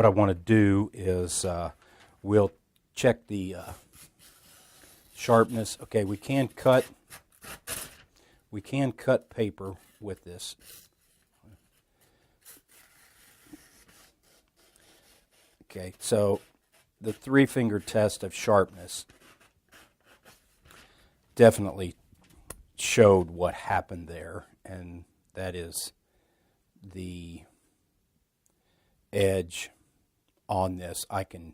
what I want to do is we'll check the sharpness. Okay, we can cut paper with this. Okay, so the 3-finger test of sharpness definitely showed what happened there, and that is the edge on this. I can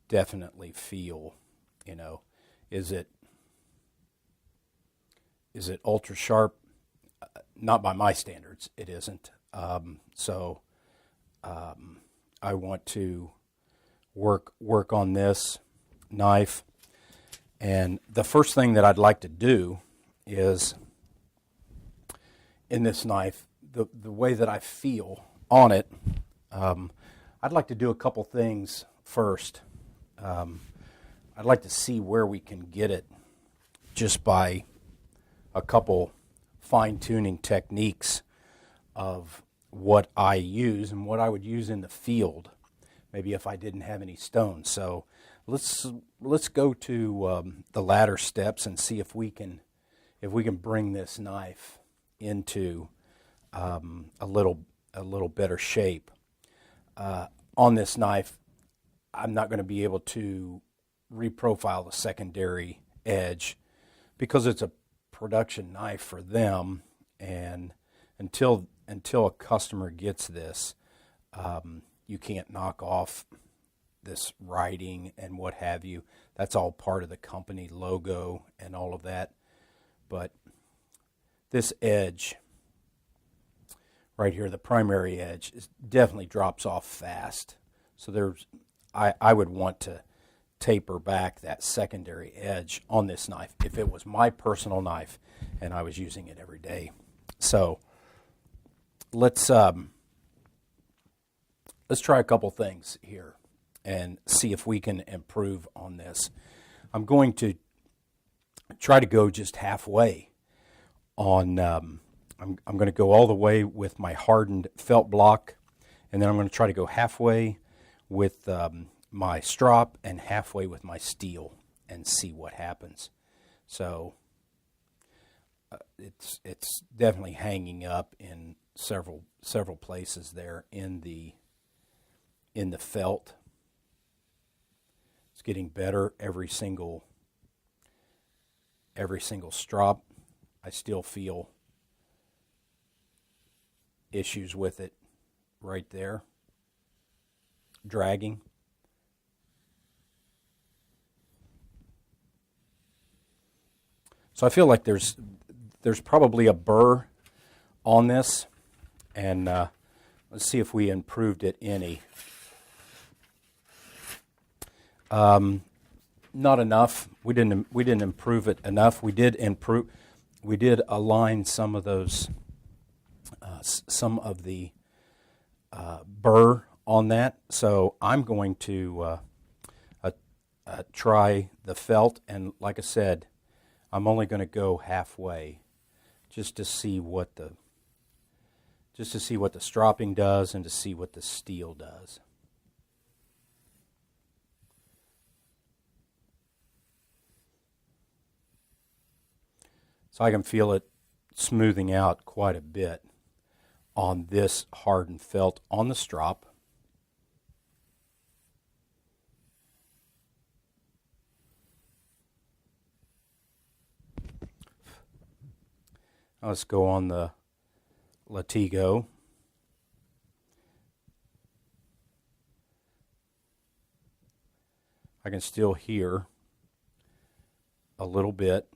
definitely feel, is it ultra sharp? Not by my standards, it isn't. So I want to work on this knife, and the first thing that I'd like to do is, in this knife, the way that I feel on it, I'd like to do a couple things first. I'd like to see where we can get it just by a couple fine-tuning techniques of what I use and what I would use in the field, maybe if I didn't have any stones. So let's go to the ladder steps and see if we can bring this knife into a little better shape. On this knife, I'm not going to be able to reprofile the secondary edge because it's a production knife for them, and until a customer gets this, you can't knock off this writing and what have you. That's all part of the company logo and all of that. But this edge right here, the primary edge, definitely drops off fast. So I would want to taper back that secondary edge on this knife if it was my personal knife and I was using it every day. So let's try a couple things here and see if we can improve on this. I'm going to try to go just halfway on. I'm going to go all the way with my hardened felt block, and then I'm going to try to go halfway with my strop and halfway with my steel and see what happens. So it's definitely hanging up in several places there in the felt. It's getting better every single strop. I still feel issues with it right there, dragging. So I feel like there's probably a burr on this, and let's see if we improved it any. Not enough. We didn't improve it enough. We did align some of those, some of the burr on that. So I'm going to try the felt, and like I said, I'm only going to go halfway, just to see what the stropping does and to see what the steel does. So I can feel it smoothing out quite a bit on this hardened felt on the strop. Let's go on the Latigo. I can still hear a little bit.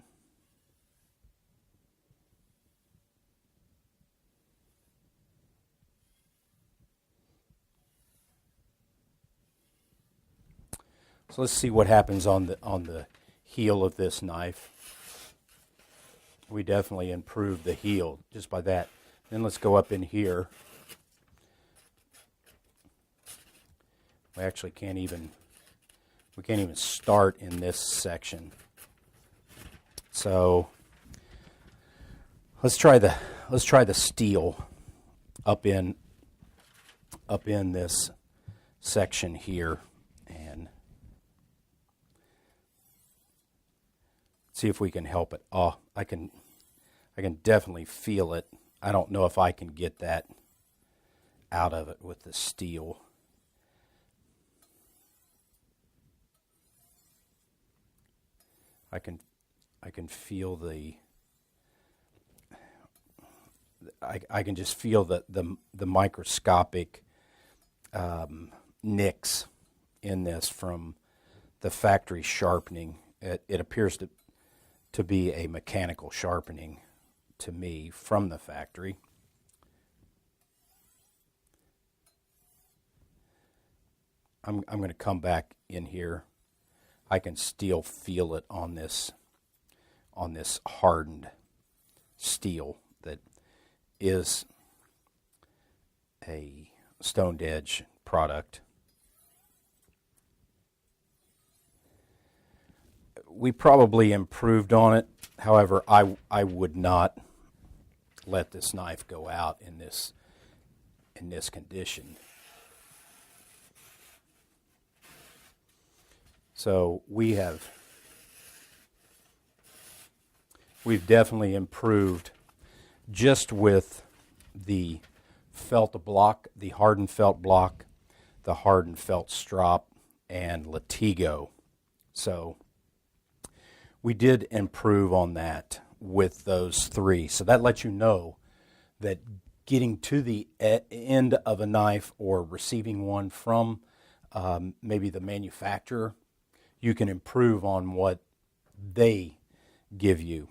So let's see what happens on the heel of this knife. We definitely improved the heel just by that. Then let's go up in here. We actually can't even start in this section. So let's try the steel up in this section here and see if we can help it. Oh, I can definitely feel it. I don't know if I can get that out of it with the steel. I can feel I can just feel the microscopic nicks in this from the factory sharpening. It appears to be a mechanical sharpening to me from the factory. I'm going to come back in here. I can still feel it on this hardened steel that is a stoned edge product. We probably improved on it. However, I would not let this knife go out in this condition. So we've definitely improved just with the felt block, the hardened felt block, the hardened felt strop, and Latigo. So we did improve on that with those three. So that lets you know that getting to the end of a knife or receiving one from maybe the manufacturer, you can improve on what they give you.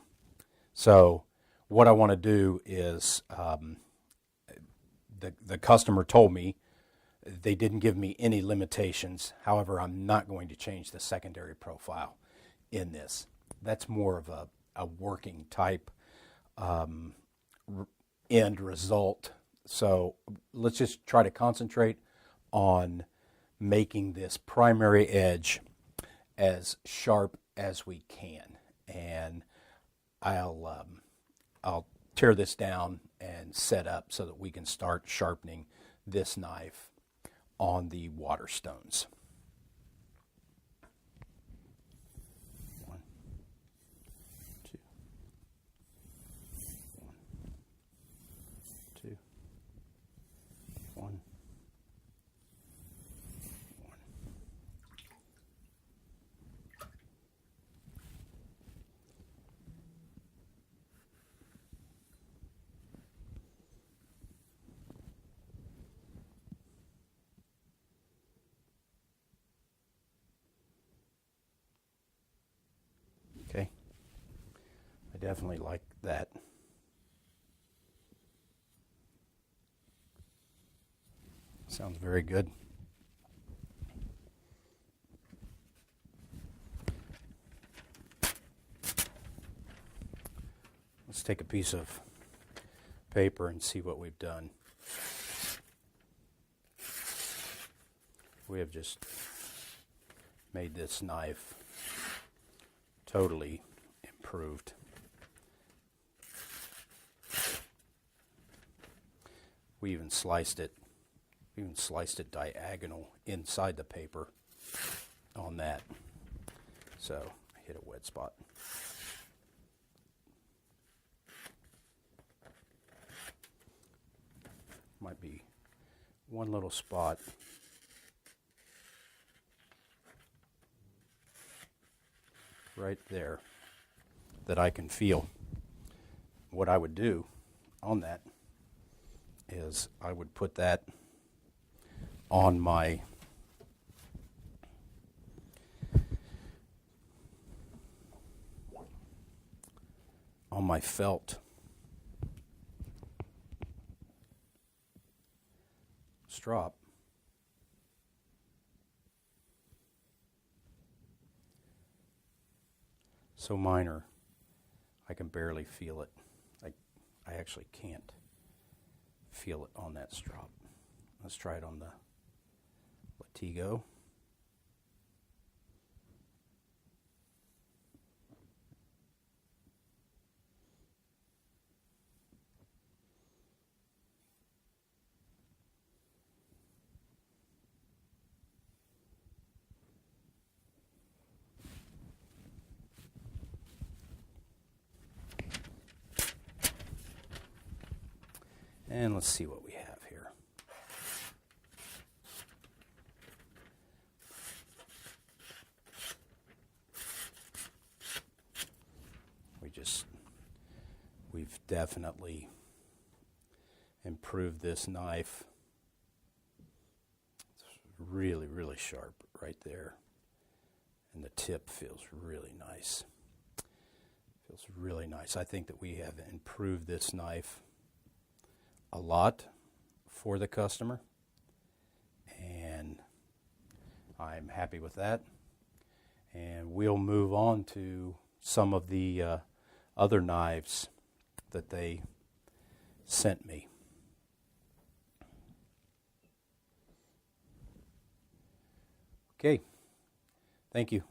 So what I want to do is the customer told me they didn't give me any limitations. However, I'm not going to change the secondary profile in this. That's more of a working type end result. So let's just try to concentrate on making this primary edge as sharp as we can, and I'll tear this down and set up so that we can start sharpening this knife on the water stones. One, two, one. Okay, I definitely like that. Sounds very good. Let's take a piece of paper and see what we've done. We have just made this knife totally improved. We even sliced it diagonal inside the paper on that. So I hit a wet spot. Might be one little spot right there that I can feel. What I would do on that is I would put that on my felt strop. So minor, I can barely feel it. I actually can't feel it on that strop. Let's try it on the Latigo. And let's see what we have here. We've definitely improved this knife. It's really, really sharp right there. And the tip feels really nice. Feels really nice. I think that we have improved this knife a lot for the customer, and I'm happy with that. And we'll move on to some of the other knives that they sent me. Okay, thank you.